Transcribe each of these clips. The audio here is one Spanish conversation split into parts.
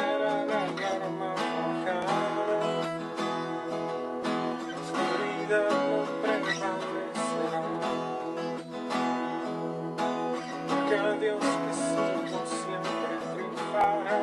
será la alarma bajada, la oscuridad no prevalecerá, porque a Dios que sirvo siempre triunfará.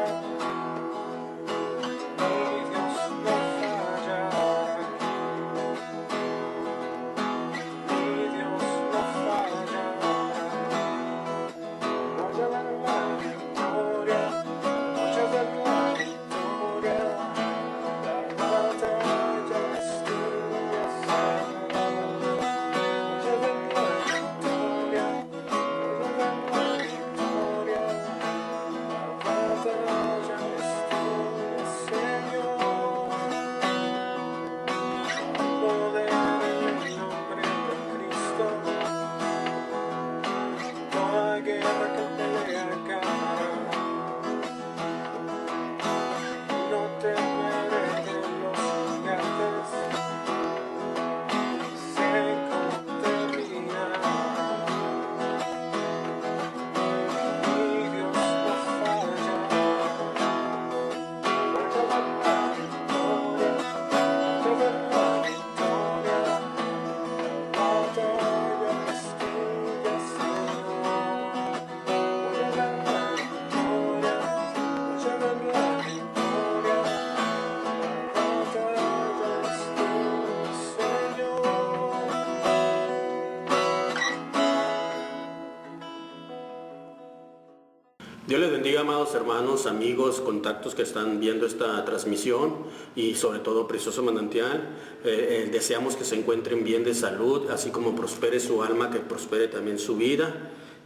Dios les bendiga, amados hermanos, amigos, contactos que están viendo esta transmisión y sobre todo Precioso Manantial. Deseamos que se encuentren bien de salud, así como prospere su alma, que prospere también su vida.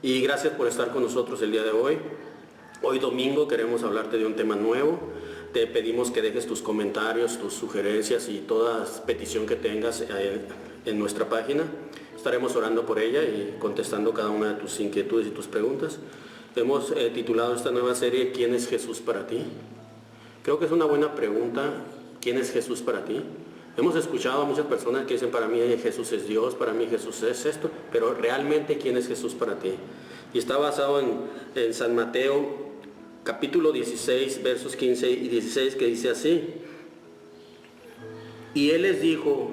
Y gracias por estar con nosotros el día de hoy. Hoy domingo queremos hablarte de un tema nuevo. Te pedimos que dejes tus comentarios, tus sugerencias y toda petición que tengas en nuestra página. Estaremos orando por ella y contestando cada una de tus inquietudes y tus preguntas. Hemos titulado esta nueva serie ¿Quién es Jesús para ti? Creo que es una buena pregunta. ¿Quién es Jesús para ti? Hemos escuchado a muchas personas que dicen: para mí Jesús es Dios, para mí Jesús es esto, pero realmente ¿quién es Jesús para ti? Y está basado en San Mateo capítulo 16 versos 15 y 16, que dice así: y él les dijo: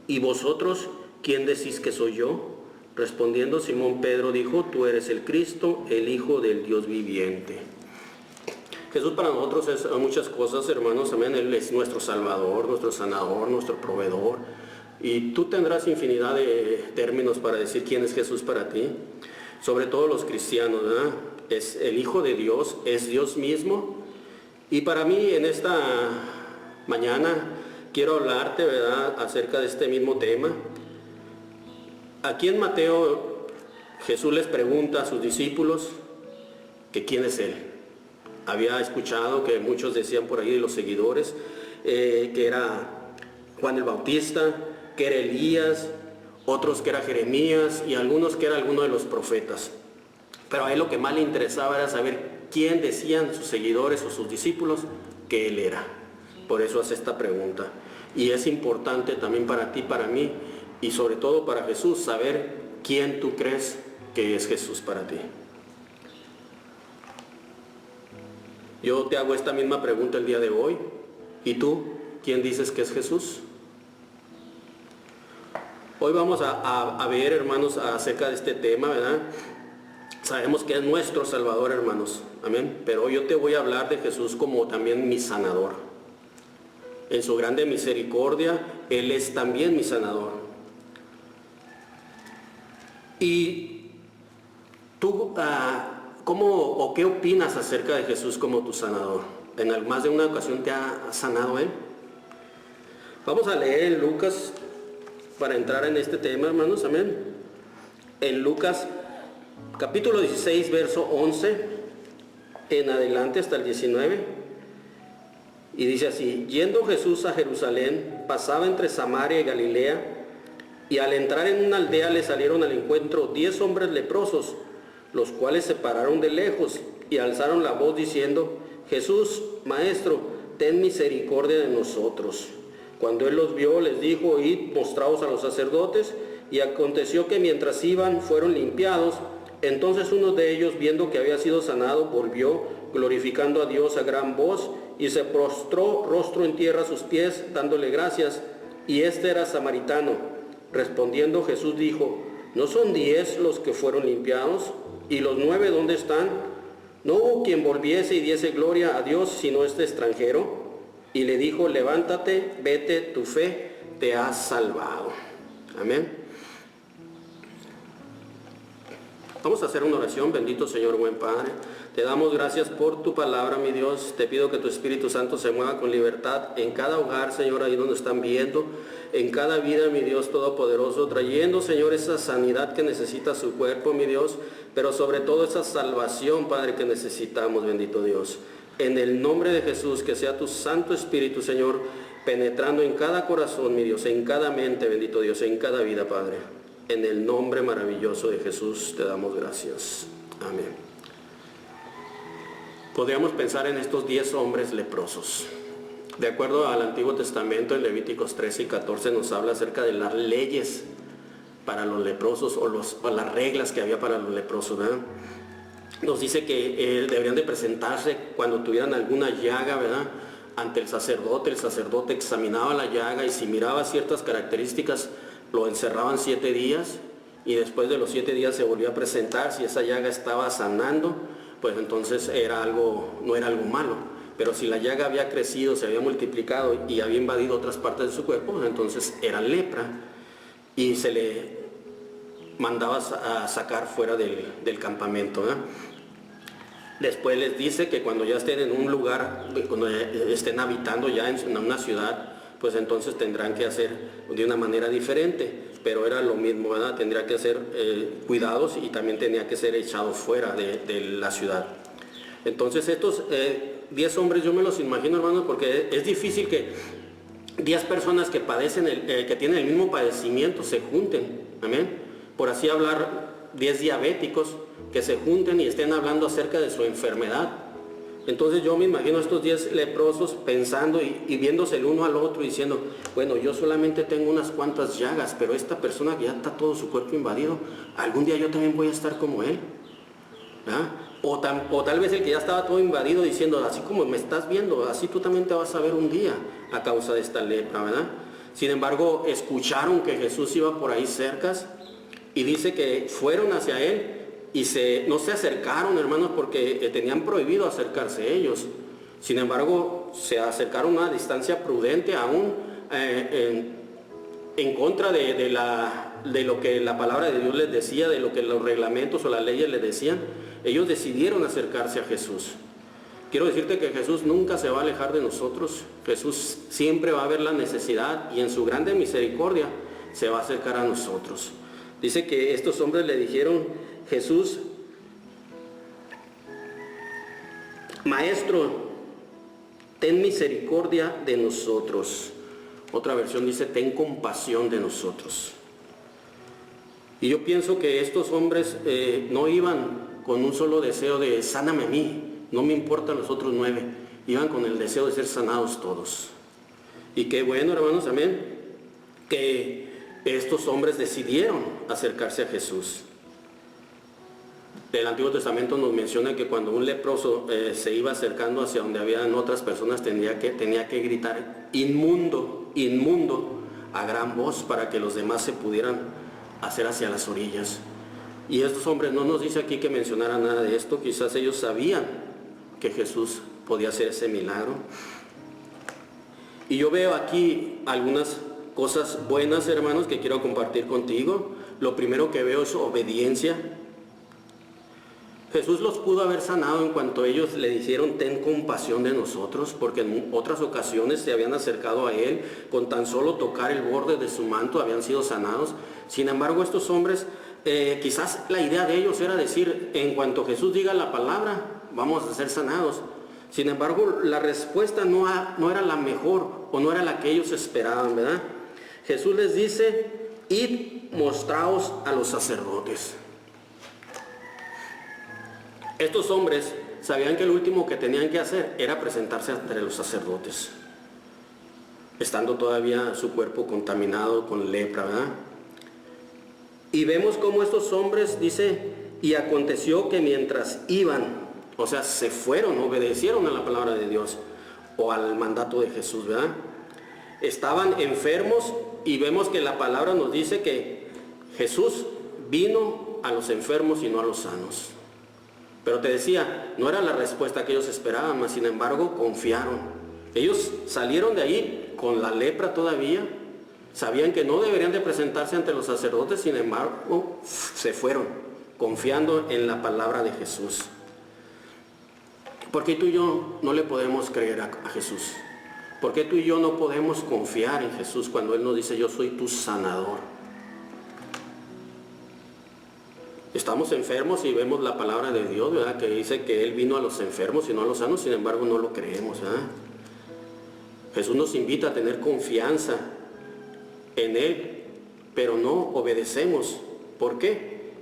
¿y vosotros quién decís que soy yo? Respondiendo Simón Pedro dijo: tú eres el Cristo, el Hijo del Dios viviente. Jesús para nosotros es muchas cosas, hermanos, amén. Él es nuestro Salvador, nuestro sanador, nuestro proveedor. Y tú tendrás infinidad de términos para decir quién es Jesús para ti. Sobre todo los cristianos, ¿verdad? Es el Hijo de Dios, es Dios mismo. Y para mí en esta mañana quiero hablarte, ¿verdad?, acerca de este mismo tema. Aquí en Mateo, Jesús les pregunta a sus discípulos que quién es Él. Había escuchado que muchos decían por ahí de los seguidores que era Juan el Bautista, que era Elías, otros que era Jeremías y algunos que era alguno de los profetas. Pero a Él lo que más le interesaba era saber quién decían sus seguidores o sus discípulos que Él era. Por eso hace esta pregunta. Y es importante también para ti, para mí, y sobre todo para Jesús, saber quién tú crees que es Jesús para ti. Yo te hago esta misma pregunta el día de hoy. ¿Y tú, quién dices que es Jesús? Hoy vamos a ver, hermanos, acerca de este tema, ¿verdad? Sabemos que es nuestro Salvador, hermanos. Amén. Pero yo te voy a hablar de Jesús como también mi sanador. En su grande misericordia, Él es también mi sanador. Y tú, ¿cómo o qué opinas acerca de Jesús como tu sanador? ¿En más de una ocasión te ha sanado Él? Vamos a leer en Lucas para entrar en este tema, hermanos, amén. En Lucas capítulo 16, verso 11 en adelante hasta el 19. Y dice así: yendo Jesús a Jerusalén, pasaba entre Samaria y Galilea, y al entrar en una aldea le salieron al encuentro 10 hombres leprosos, los cuales se pararon de lejos y alzaron la voz diciendo: Jesús, Maestro, ten misericordia de nosotros. Cuando él los vio, les dijo: id, mostraos a los sacerdotes. Y aconteció que mientras iban, fueron limpiados. Entonces uno de ellos, viendo que había sido sanado, volvió, glorificando a Dios a gran voz, y se postró rostro en tierra a sus pies, dándole gracias, y este era samaritano. Respondiendo Jesús dijo: ¿no son 10 los que fueron limpiados? ¿Y los 9 dónde están? No hubo quien volviese y diese gloria a Dios, sino este extranjero. Y le dijo: levántate, vete, tu fe te ha salvado. Amén. Vamos a hacer una oración. Bendito Señor, buen Padre, te damos gracias por tu palabra, mi Dios. Te pido que tu Espíritu Santo se mueva con libertad en cada hogar, Señor, ahí donde están viendo, en cada vida, mi Dios Todopoderoso, trayendo, Señor, esa sanidad que necesita su cuerpo, mi Dios, pero sobre todo esa salvación, Padre, que necesitamos, bendito Dios. En el nombre de Jesús, que sea tu Santo Espíritu, Señor, penetrando en cada corazón, mi Dios, en cada mente, bendito Dios, en cada vida, Padre. En el nombre maravilloso de Jesús te damos gracias. Amén. Podríamos pensar en estos 10 hombres leprosos. De acuerdo al Antiguo Testamento, en Levíticos 13 y 14 nos habla acerca de las leyes para los leprosos o las reglas que había para los leprosos, ¿verdad? Nos dice que deberían de presentarse cuando tuvieran alguna llaga, ¿verdad?, ante el sacerdote. El sacerdote examinaba la llaga y si miraba ciertas características, lo encerraban 7 días, y después de los 7 días se volvía a presentar. Si esa llaga estaba sanando, pues entonces no era algo malo. Pero si la llaga había crecido, se había multiplicado y había invadido otras partes de su cuerpo, entonces era lepra y se le mandaba a sacar fuera del campamento, ¿verdad? Después les dice que cuando ya estén en un lugar, cuando estén habitando ya en una ciudad, pues entonces tendrán que hacer de una manera diferente, pero era lo mismo, ¿verdad? Tendría que ser cuidados y también tenía que ser echado fuera de la ciudad. Entonces estos 10 hombres, yo me los imagino, hermanos, porque es difícil que 10 personas que padecen, que tienen el mismo padecimiento se junten, amén. Por así hablar, 10 diabéticos que se junten y estén hablando acerca de su enfermedad. Entonces yo me imagino a estos 10 leprosos pensando y viéndose el uno al otro y diciendo: bueno, yo solamente tengo unas cuantas llagas, pero esta persona que ya está todo su cuerpo invadido, algún día yo también voy a estar como él, ¿verdad? O tal vez el que ya estaba todo invadido diciendo: así como me estás viendo, así tú también te vas a ver un día a causa de esta lepra, ¿verdad? Sin embargo, escucharon que Jesús iba por ahí cercas y dice que fueron hacia él y no se acercaron, hermanos, porque tenían prohibido acercarse ellos. Sin embargo, se acercaron a una distancia prudente, aún en contra de lo que la palabra de Dios les decía, de lo que los reglamentos o las leyes les decían. Ellos decidieron acercarse a Jesús. Quiero decirte que Jesús nunca se va a alejar de nosotros. Jesús siempre va a ver la necesidad y en su grande misericordia se va a acercar a nosotros. Dice que estos hombres le dijeron: Jesús, Maestro, ten misericordia de nosotros. Otra versión dice: ten compasión de nosotros. Y yo pienso que estos hombres no iban con un solo deseo de sáname a mí, no me importan los otros 9. Iban con el deseo de ser sanados todos. Y qué bueno, hermanos, amén, que estos hombres decidieron acercarse a Jesús. El Antiguo Testamento nos menciona que cuando un leproso se iba acercando hacia donde habían otras personas, tenía que gritar: inmundo, inmundo, a gran voz, para que los demás se pudieran hacer hacia las orillas. Y estos hombres no nos dice aquí que mencionaran nada de esto. Quizás ellos sabían que Jesús podía hacer ese milagro. Y yo veo aquí algunas cosas buenas, hermanos, que quiero compartir contigo. Lo primero que veo es obediencia. Jesús los pudo haber sanado en cuanto ellos le dijeron: ten compasión de nosotros, porque en otras ocasiones se habían acercado a él, con tan solo tocar el borde de su manto habían sido sanados. Sin embargo, estos hombres, quizás la idea de ellos era decir: en cuanto Jesús diga la palabra, vamos a ser sanados. Sin embargo, la respuesta no era la mejor, o no era la que ellos esperaban, ¿verdad? Jesús les dice: id, mostraos a los sacerdotes. Estos hombres sabían que lo último que tenían que hacer era presentarse ante los sacerdotes, estando todavía su cuerpo contaminado con lepra, ¿verdad? Y vemos cómo estos hombres, dice: y aconteció que mientras iban, O sea, se fueron, obedecieron a la palabra de Dios o al mandato de Jesús, ¿verdad? Estaban enfermos y vemos que la palabra nos dice que Jesús vino a los enfermos y no a los sanos. Pero te decía, no era la respuesta que ellos esperaban, mas sin embargo confiaron. Ellos salieron de ahí con la lepra todavía, sabían que no deberían de presentarse ante los sacerdotes, sin embargo se fueron, confiando en la palabra de Jesús. ¿Por qué tú y yo no le podemos creer a Jesús? ¿Por qué tú y yo no podemos confiar en Jesús cuando Él nos dice, yo soy tu sanador? Estamos enfermos y vemos la palabra de Dios, ¿verdad? Que dice que Él vino a los enfermos y no a los sanos, sin embargo no lo creemos, ¿verdad? Jesús nos invita a tener confianza en Él, pero no obedecemos. ¿Por qué?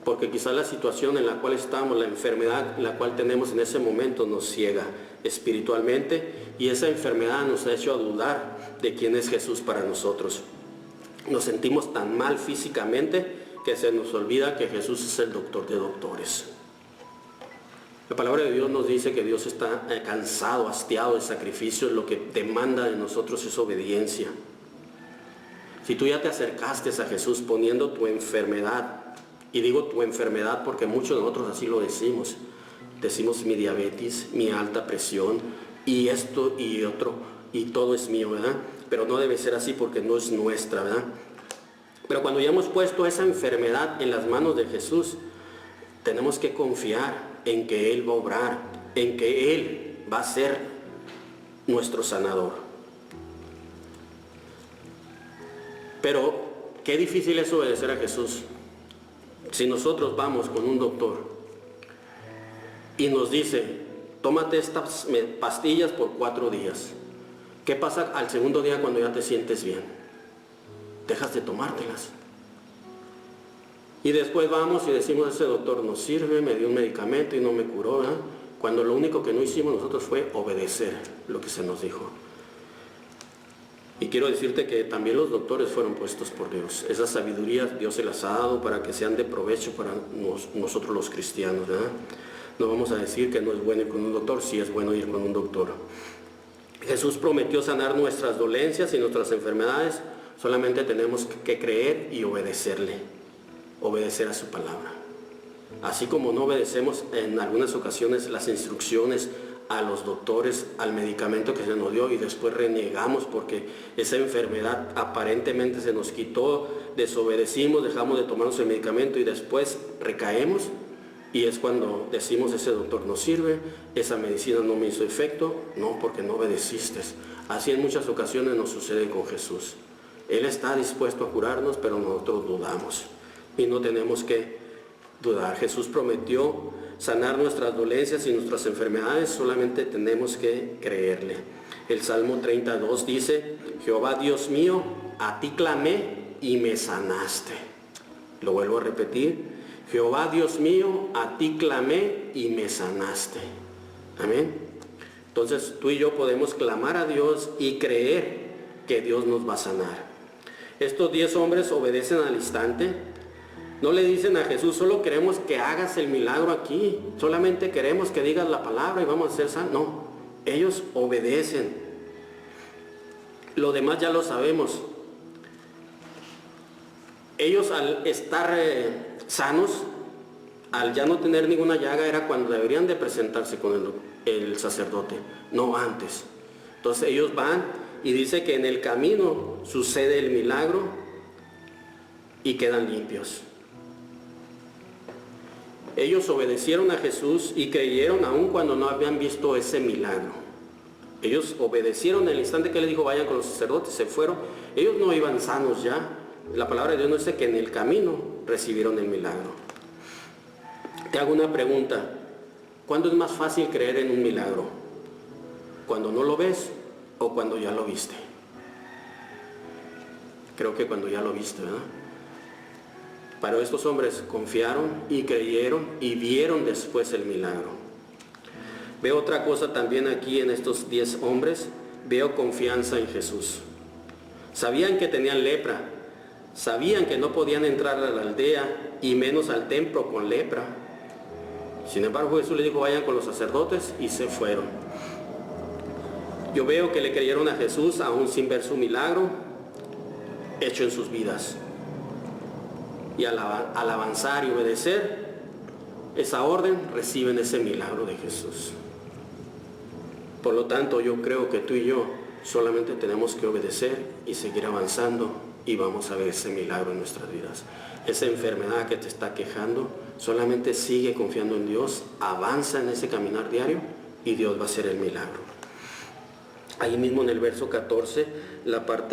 Porque quizás la situación en la cual estamos, la enfermedad la cual tenemos en ese momento nos ciega espiritualmente, y esa enfermedad nos ha hecho a dudar de quién es Jesús para nosotros. Nos sentimos tan mal físicamente que se nos olvida que Jesús es el doctor de doctores. La palabra de Dios nos dice que Dios está cansado, hastiado de sacrificios. Lo que demanda de nosotros es obediencia. Si tú ya te acercaste a Jesús poniendo tu enfermedad, y digo tu enfermedad porque muchos de nosotros así lo decimos. Decimos mi diabetes, mi alta presión, y esto y otro, y todo es mío, ¿verdad? Pero no debe ser así porque no es nuestra, ¿verdad? Pero cuando ya hemos puesto esa enfermedad en las manos de Jesús, tenemos que confiar en que Él va a obrar, en que Él va a ser nuestro sanador. Pero qué difícil es obedecer a Jesús. Si nosotros vamos con un doctor y nos dice, tómate estas pastillas por 4 días. ¿Qué pasa al segundo día cuando ya te sientes bien? Dejas de tomártelas. Y después vamos y decimos, ese doctor no sirve, me dio un medicamento y no me curó, ¿verdad? Cuando lo único que no hicimos nosotros fue obedecer lo que se nos dijo. Y quiero decirte que también los doctores fueron puestos por Dios. Esa sabiduría Dios se las ha dado para que sean de provecho para nosotros los cristianos, ¿verdad? No vamos a decir que no es bueno ir con un doctor, sí es bueno ir con un doctor. Jesús prometió sanar nuestras dolencias y nuestras enfermedades. Solamente tenemos que creer y obedecerle, obedecer a su palabra. Así como no obedecemos en algunas ocasiones las instrucciones a los doctores, al medicamento que se nos dio, y después renegamos porque esa enfermedad aparentemente se nos quitó, desobedecimos, dejamos de tomarnos el medicamento y después recaemos, y es cuando decimos, ese doctor no sirve, esa medicina no me hizo efecto. No, porque no obedeciste. Así en muchas ocasiones nos sucede con Jesús. Él está dispuesto a curarnos, pero nosotros dudamos, y no tenemos que dudar. Jesús prometió sanar nuestras dolencias y nuestras enfermedades, solamente tenemos que creerle. El Salmo 32 dice, Jehová Dios mío, a ti clamé y me sanaste. Lo vuelvo a repetir, Jehová Dios mío, a ti clamé y me sanaste. Amén. Entonces tú y yo podemos clamar a Dios y creer que Dios nos va a sanar. Estos 10 hombres obedecen al instante. No le dicen a Jesús, solo queremos que hagas el milagro aquí, solamente queremos que digas la palabra y vamos a ser sanos. No, ellos obedecen. Lo demás ya lo sabemos. Ellos al estar sanos, al ya no tener ninguna llaga, era cuando deberían de presentarse con el sacerdote, no antes. Entonces ellos van y dice que en el camino sucede el milagro y quedan limpios. Ellos obedecieron a Jesús y creyeron aún cuando no habían visto ese milagro. Ellos obedecieron en el instante que Él dijo, vayan con los sacerdotes, se fueron. Ellos no iban sanos ya. La palabra de Dios nos dice que en el camino recibieron el milagro. Te hago una pregunta. ¿Cuándo es más fácil creer en un milagro? ¿Cuando no lo ves o cuando ya lo viste? Creo que cuando ya lo viste, ¿verdad? Pero estos hombres confiaron y creyeron y vieron después el milagro. Veo otra cosa también aquí en estos 10 hombres. Veo confianza en Jesús. Sabían que tenían lepra. Sabían que no podían entrar a la aldea y menos al templo con lepra. Sin embargo, Jesús le dijo, vayan con los sacerdotes, y se fueron. Yo veo que le creyeron a Jesús aún sin ver su milagro hecho en sus vidas. Y al avanzar y obedecer esa orden, reciben ese milagro de Jesús. Por lo tanto, yo creo que tú y yo solamente tenemos que obedecer y seguir avanzando, y vamos a ver ese milagro en nuestras vidas. Esa enfermedad que te está quejando, solamente sigue confiando en Dios, avanza en ese caminar diario y Dios va a hacer el milagro. Ahí mismo en el verso 14,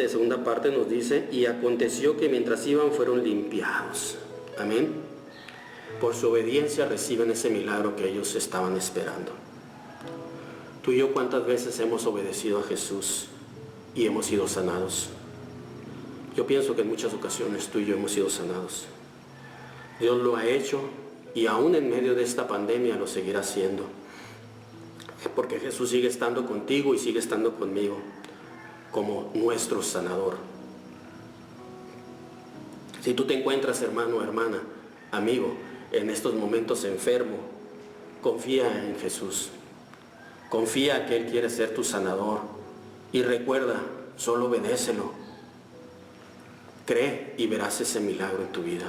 segunda parte nos dice, y aconteció que mientras iban fueron limpiados. Amén. Por su obediencia reciben ese milagro que ellos estaban esperando. Tú y yo, ¿cuántas veces hemos obedecido a Jesús y hemos sido sanados? Yo pienso que en muchas ocasiones tú y yo hemos sido sanados. Dios lo ha hecho y aún en medio de esta pandemia lo seguirá haciendo. Porque Jesús sigue estando contigo y sigue estando conmigo como nuestro sanador. Si tú te encuentras, hermano o hermana, amigo, en estos momentos enfermo, confía en Jesús. Confía que Él quiere ser tu sanador. Y recuerda, solo obedécelo. Cree y verás ese milagro en tu vida.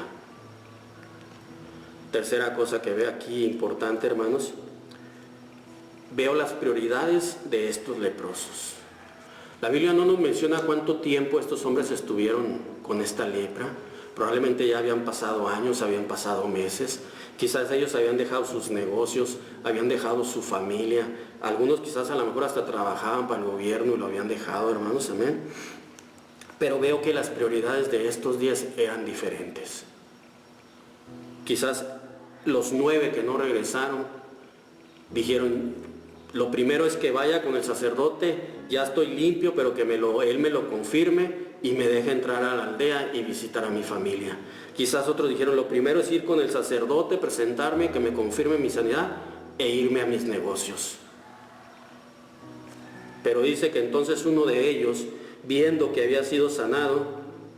Tercera cosa que veo aquí importante, hermanos. Veo las prioridades de estos leprosos. La Biblia no nos menciona cuánto tiempo estos hombres estuvieron con esta lepra. Probablemente ya habían pasado años, habían pasado meses. Quizás ellos habían dejado sus negocios, habían dejado su familia. Algunos quizás a lo mejor hasta trabajaban para el gobierno y lo habían dejado, hermanos, amén. Pero veo que las prioridades de estos días eran diferentes. Quizás los 9 que no regresaron dijeron, lo primero es que vaya con el sacerdote, ya estoy limpio, pero que él me lo confirme y me deje entrar a la aldea y visitar a mi familia. Quizás otros dijeron, lo primero es ir con el sacerdote, presentarme, que me confirme mi sanidad e irme a mis negocios. Pero dice que entonces uno de ellos, viendo que había sido sanado,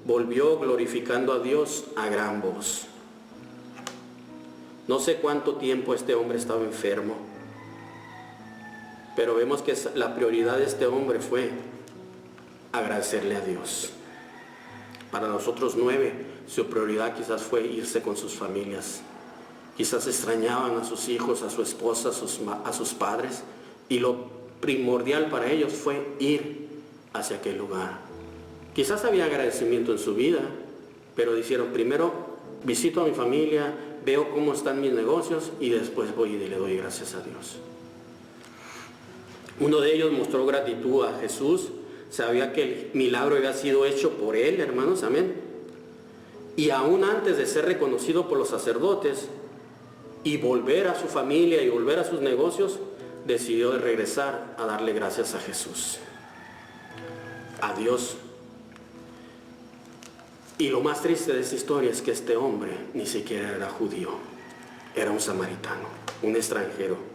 volvió glorificando a Dios a gran voz. No sé cuánto tiempo este hombre estaba enfermo, pero vemos que la prioridad de este hombre fue agradecerle a Dios. Para los otros 9, su prioridad quizás fue irse con sus familias. Quizás extrañaban a sus hijos, a su esposa, a sus padres, y lo primordial para ellos fue ir hacia aquel lugar. Quizás había agradecimiento en su vida, pero dijeron, primero visito a mi familia, veo cómo están mis negocios y después voy y le doy gracias a Dios. Uno de ellos mostró gratitud a Jesús, sabía que el milagro había sido hecho por él, hermanos, amén. Y aún antes de ser reconocido por los sacerdotes y volver a su familia y volver a sus negocios, decidió regresar a darle gracias a Jesús, a Dios. Y lo más triste de esta historia es que este hombre ni siquiera era judío, era un samaritano, un extranjero.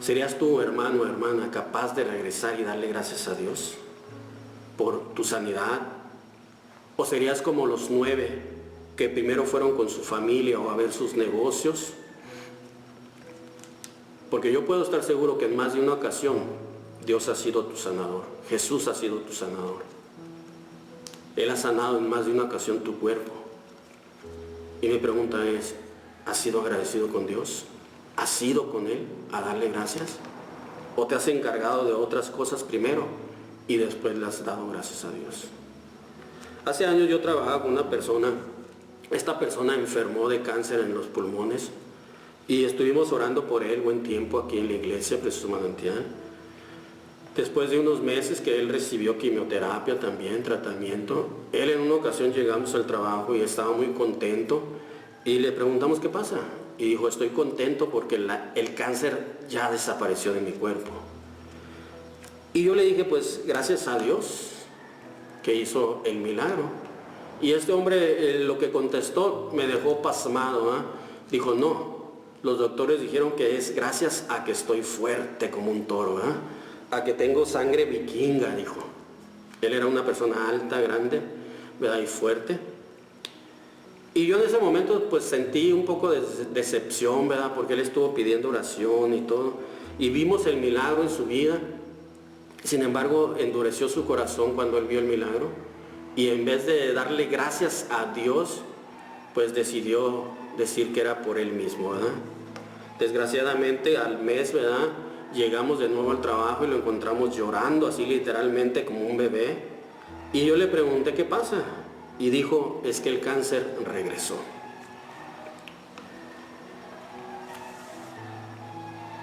¿Serías tú, hermano o hermana, capaz de regresar y darle gracias a Dios por tu sanidad? ¿O serías como los 9 que primero fueron con su familia o a ver sus negocios? Porque yo puedo estar seguro que en más de una ocasión Dios ha sido tu sanador, Jesús ha sido tu sanador. Él ha sanado en más de una ocasión tu cuerpo. Y mi pregunta es, ¿has sido agradecido con Dios? ¿Has ido con Él a darle gracias? ¿O te has encargado de otras cosas primero y después le has dado gracias a Dios? Hace años yo trabajaba con una persona. Esta persona enfermó de cáncer en los pulmones y estuvimos orando por él buen tiempo aquí en la iglesia, Precioso Manantial. Después de unos meses que él recibió quimioterapia también, tratamiento, él en una ocasión llegamos al trabajo y estaba muy contento y le preguntamos qué pasa. Y dijo, estoy contento porque el cáncer ya desapareció de mi cuerpo. Y yo le dije, pues gracias a Dios que hizo el milagro. Y este hombre lo que contestó me dejó pasmado, ¿eh? Dijo, no, los doctores dijeron que es gracias a que estoy fuerte como un toro, a que tengo sangre vikinga, dijo. Él era una persona alta, grande, ¿verdad? Y fuerte. Y yo en ese momento pues sentí un poco de decepción, ¿verdad? Porque él estuvo pidiendo oración y todo. Y vimos el milagro en su vida. Sin embargo, endureció su corazón cuando él vio el milagro. Y en vez de darle gracias a Dios, pues decidió decir que era por él mismo, ¿verdad? Desgraciadamente al mes, ¿verdad? Llegamos de nuevo al trabajo y lo encontramos llorando, así literalmente como un bebé. Y yo le pregunté, ¿qué pasa? Y dijo, es que el cáncer regresó.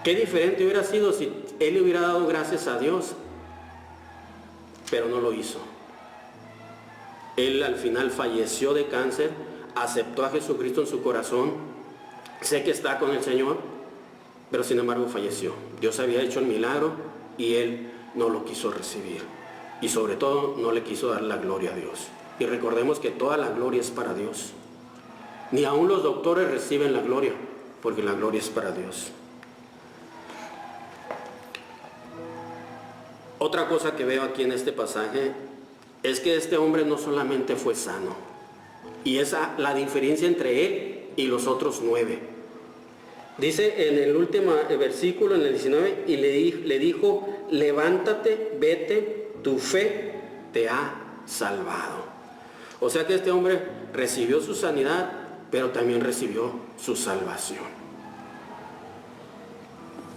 Qué diferente hubiera sido si él le hubiera dado gracias a Dios, pero no lo hizo. Él al final falleció de cáncer, aceptó a Jesucristo en su corazón. Sé que está con el Señor, pero sin embargo falleció. Dios había hecho el milagro y él no lo quiso recibir. Y sobre todo no le quiso dar la gloria a Dios. Y recordemos que toda la gloria es para Dios. Ni aun los doctores reciben la gloria, porque la gloria es para Dios. Otra cosa que veo aquí en este pasaje es que este hombre no solamente fue sano. Y esa la diferencia entre él y los otros 9. Dice en el último versículo, en el 19, y le dijo, levántate, vete, tu fe te ha salvado. O sea que este hombre recibió su sanidad, pero también recibió su salvación.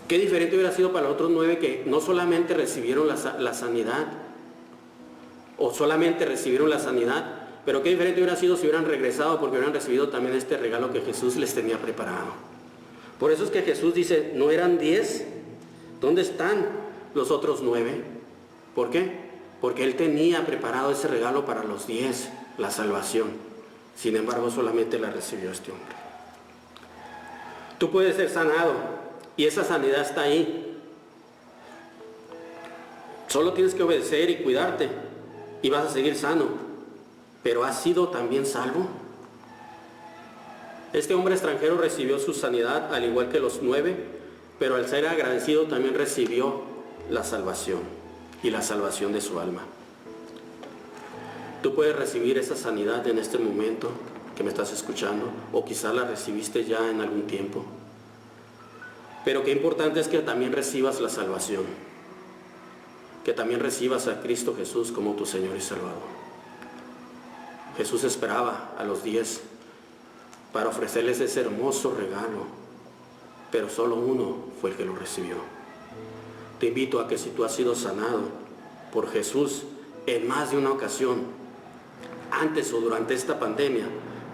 Qué diferente hubiera sido para los otros 9 que no solamente recibieron la sanidad, o solamente recibieron la sanidad, pero qué diferente hubiera sido si hubieran regresado, porque hubieran recibido también este regalo que Jesús les tenía preparado. Por eso es que Jesús dice, ¿no eran 10? ¿Dónde están los otros 9? ¿Por qué? Porque Él tenía preparado ese regalo para los 10, la salvación. Sin embargo, solamente la recibió este hombre. Tú puedes ser sanado y esa sanidad está ahí. Solo tienes que obedecer y cuidarte y vas a seguir sano. Pero ¿has sido también salvo? Este hombre extranjero recibió su sanidad al igual que los 9, pero al ser agradecido también recibió la salvación y la salvación de su alma. Tú puedes recibir esa sanidad en este momento que me estás escuchando, o quizás la recibiste ya en algún tiempo. Pero qué importante es que también recibas la salvación, que también recibas a Cristo Jesús como tu Señor y Salvador. Jesús esperaba a los 10 para ofrecerles ese hermoso regalo, pero solo uno fue el que lo recibió. Te invito a que si tú has sido sanado por Jesús en más de una ocasión, antes o durante esta pandemia,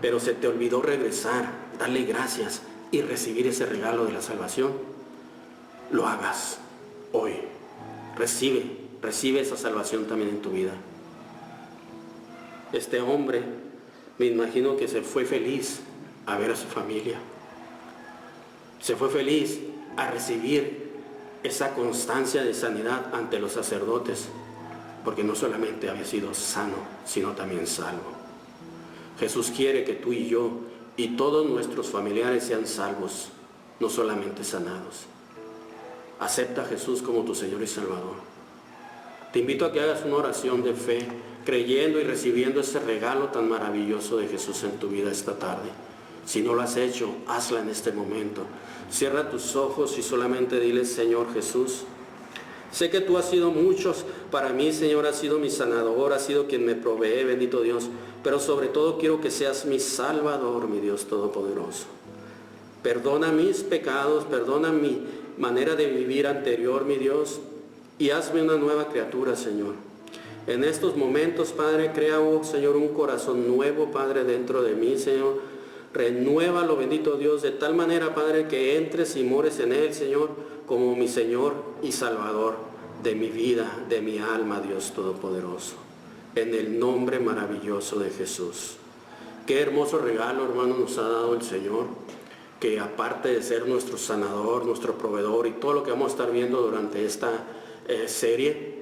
pero se te olvidó regresar, darle gracias y recibir ese regalo de la salvación, lo hagas hoy. Recibe esa salvación también en tu vida. Este hombre, me imagino que se fue feliz a ver a su familia. Se fue feliz a recibir esa constancia de sanidad ante los sacerdotes, porque no solamente había sido sano, sino también salvo. Jesús quiere que tú y yo y todos nuestros familiares sean salvos, no solamente sanados. Acepta a Jesús como tu Señor y Salvador. Te invito a que hagas una oración de fe, creyendo y recibiendo ese regalo tan maravilloso de Jesús en tu vida esta tarde. Si no lo has hecho, hazla en este momento. Cierra tus ojos y solamente dile, Señor Jesús, sé que tú has sido muchos para mí, Señor, has sido mi sanador, has sido quien me provee, bendito Dios, pero sobre todo quiero que seas mi Salvador, mi Dios Todopoderoso. Perdona mis pecados, perdona mi manera de vivir anterior, mi Dios, y hazme una nueva criatura, Señor. En estos momentos, Padre, crea, oh Señor, un corazón nuevo, Padre, dentro de mí, Señor. Renuévalo, bendito Dios, de tal manera, Padre, que entres y mores en Él, Señor, como mi Señor y Salvador de mi vida, de mi alma, Dios Todopoderoso. En el nombre maravilloso de Jesús. Qué hermoso regalo, hermano, nos ha dado el Señor, que aparte de ser nuestro sanador, nuestro proveedor y todo lo que vamos a estar viendo durante esta serie,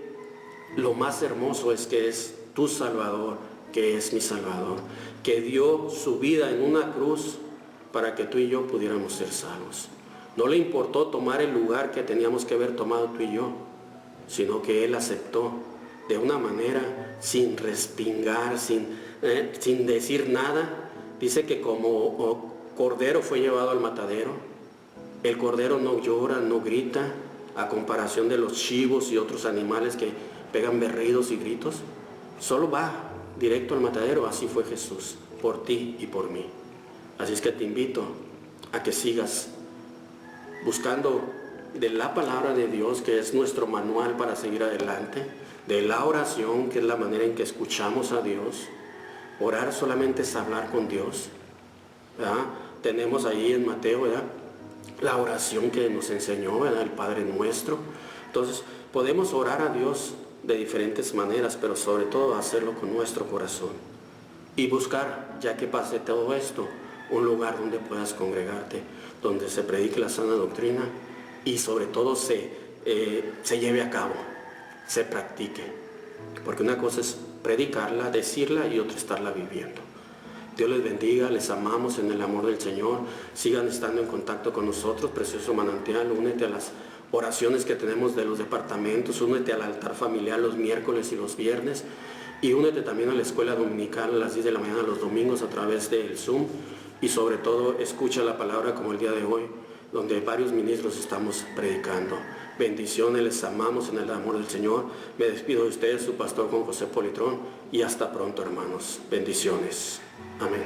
lo más hermoso es que es tu Salvador, que es mi Salvador, que dio su vida en una cruz para que tú y yo pudiéramos ser salvos. No le importó tomar el lugar que teníamos que haber tomado tú y yo, sino que Él aceptó de una manera sin respingar, sin decir nada, Dice que como cordero fue llevado al matadero, el cordero no llora, no grita, a comparación de los chivos y otros animales que pegan berridos y gritos. Solo va directo al matadero. Así fue Jesús, por ti y por mí. Así es que te invito a que sigas buscando de la palabra de Dios, que es nuestro manual para seguir adelante, de la oración, que es la manera en que escuchamos a Dios. Orar solamente es hablar con Dios, ¿verdad? Tenemos ahí en Mateo, ¿verdad?, la oración que nos enseñó, ¿verdad?, el Padre Nuestro. Entonces podemos orar a Dios de diferentes maneras, pero sobre todo hacerlo con nuestro corazón y buscar, ya que pase todo esto, un lugar donde puedas congregarte, donde se predique la sana doctrina y sobre todo se lleve a cabo, se practique. Porque una cosa es predicarla, decirla, y otra estarla viviendo. Dios les bendiga, les amamos en el amor del Señor. Sigan estando en contacto con nosotros, Precioso Manantial. Únete a las oraciones que tenemos de los departamentos, únete al altar familiar los miércoles y los viernes, y únete también a la escuela dominical a las 10 de la mañana los domingos a través del Zoom. Y sobre todo, escucha la palabra como el día de hoy, donde varios ministros estamos predicando. Bendiciones, les amamos en el amor del Señor. Me despido de ustedes, su pastor Juan José Politrón, y hasta pronto, hermanos. Bendiciones. Amén.